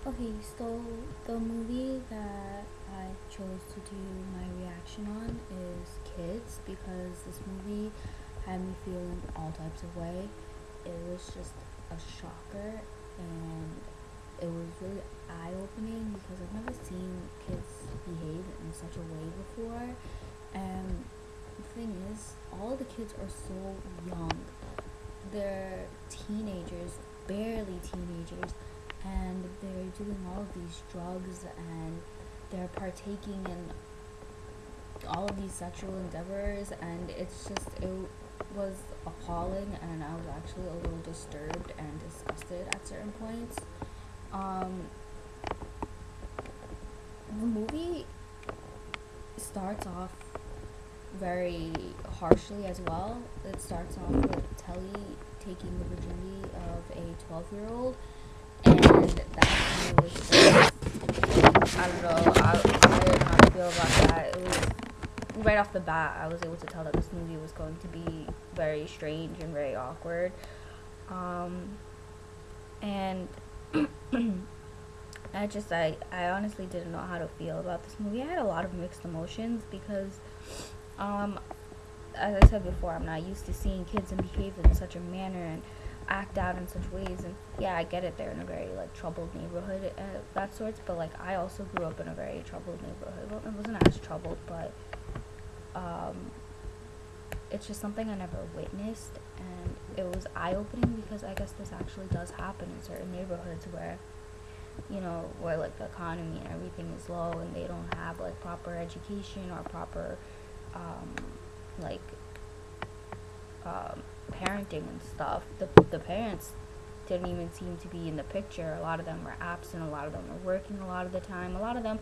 Okay, so the movie that I chose to do my reaction on is Kids because this movie had me feeling all types of way. It was just a shocker and it was really eye opening because I've never seen kids behave in such a way before. And the thing is, all the kids are so young. They're teenagers, barely teenagers, and they're doing all of these drugs and they're partaking in all of these sexual endeavors, and it was appalling, and I was actually a little disturbed and disgusted at certain points. Um, the movie starts off very harshly as well. It starts off with Telly taking the virginity of a 12-year-old, and that to me was just, I don't know, I didn't know how to feel about that. It was right off the bat, I was able to tell that this movie was going to be very strange and very awkward. Um, and I honestly didn't know how to feel about this movie. I had a lot of mixed emotions because, um, as I said before, I'm not used to seeing kids and behave in such a manner and act out in such ways. And yeah, I get it, they're in a very like troubled neighborhood, that sorts. But like, I also grew up in a very troubled neighborhood. Well, it wasn't as troubled, but um, it's just something I never witnessed, and it was eye opening because I guess this actually does happen in certain neighborhoods where where like the economy and everything is low and they don't have like proper education or proper um, like parenting and stuff. The parents didn't even seem to be in the picture. A lot of them were absent. A lot of them were working a lot of the time. A lot of them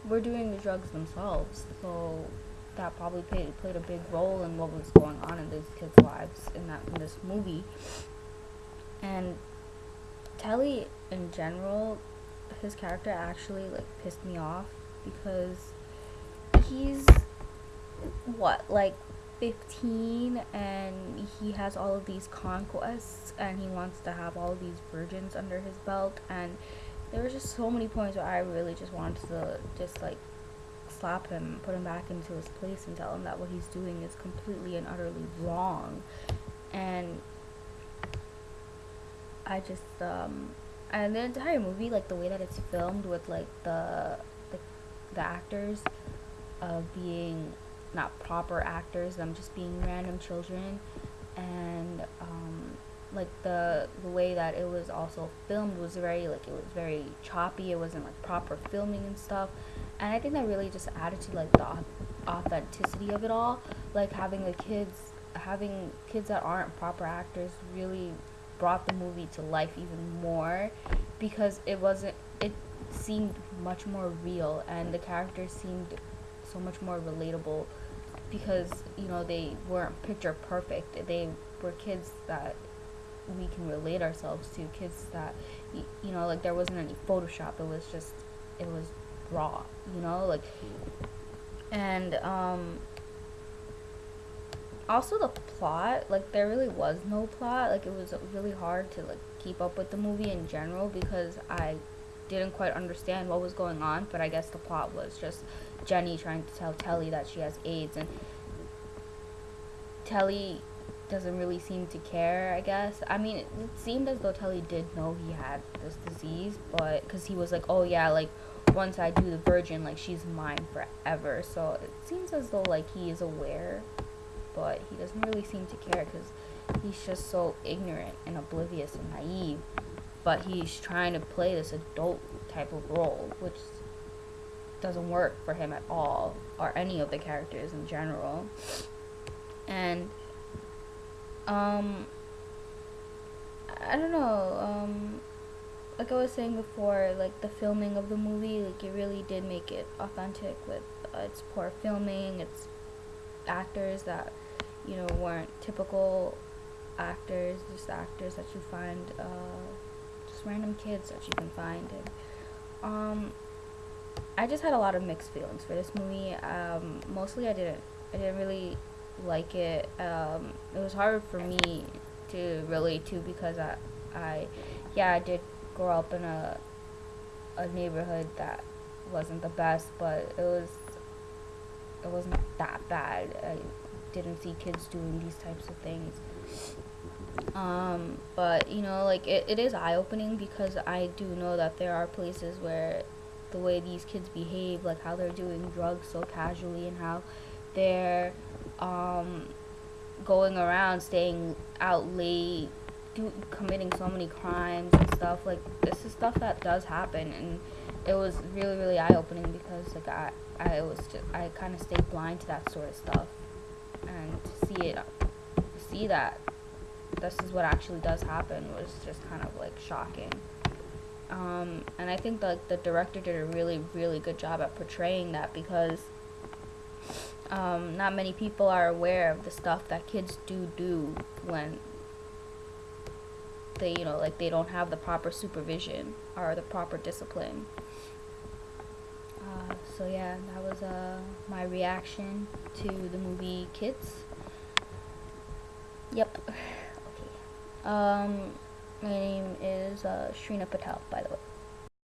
were doing the drugs themselves. So that probably played a big role in what was going on in these kids' lives in this movie. And Telly in general, his character actually like pissed me off because he's what, like 15, and he has all of these conquests and he wants to have all of these virgins under his belt. And there were just so many points where I really just wanted to just like slap him, put him back into his place and tell him that what he's doing is completely and utterly wrong. And I just and the entire movie, like the way that it's filmed with like the actors being not proper actors, them just being random children, and like the way that it was also filmed was very like, it was very choppy. It wasn't like proper filming and stuff, and I think that really just added to like the authenticity of it all. Like having kids that aren't proper actors really brought the movie to life even more because it seemed much more real and the characters seemed so much more relatable because they weren't picture perfect. They were kids that we can relate ourselves to, kids that like there wasn't any Photoshop. It was raw, like. And also the plot, like there really was no plot. Like it was really hard to like keep up with the movie in general because I didn't quite understand what was going on. But I guess the plot was just Jenny trying to tell Telly that she has AIDS, and Telly doesn't really seem to care, I guess. I mean, it seemed as though Telly did know he had this disease, but because he was like, oh yeah, like once I do the virgin, like she's mine forever. So it seems as though like he is aware, but he doesn't really seem to care because he's just so ignorant and oblivious and naive. But he's trying to play this adult type of role, which doesn't work for him at all, or any of the characters in general. And I don't know, like I was saying before, like the filming of the movie, like it really did make it authentic with its poor filming, its actors that weren't typical actors, just actors that you find, just random kids that you can find. And I just had a lot of mixed feelings for this movie. Mostly I didn't really like it. It was hard for me to relate to because I yeah, I did grow up in a neighborhood that wasn't the best, but it wasn't that bad. I didn't see kids doing these types of things. But you know, like it is eye opening because I do know that there are places where the way these kids behave, like how they're doing drugs so casually and how they're um, going around staying out late, committing so many crimes and stuff. Like this is stuff that does happen, and it was really really eye opening because like I kind of stayed blind to that sort of stuff, and to see that this is what actually does happen was just kind of like shocking. And I think the director did a really really good job at portraying that because not many people are aware of the stuff that kids do when they, you know, like they don't have the proper supervision or the proper discipline. So yeah, that was my reaction to the movie Kids. Yep. Okay. My name is Shreena Patel, by the way.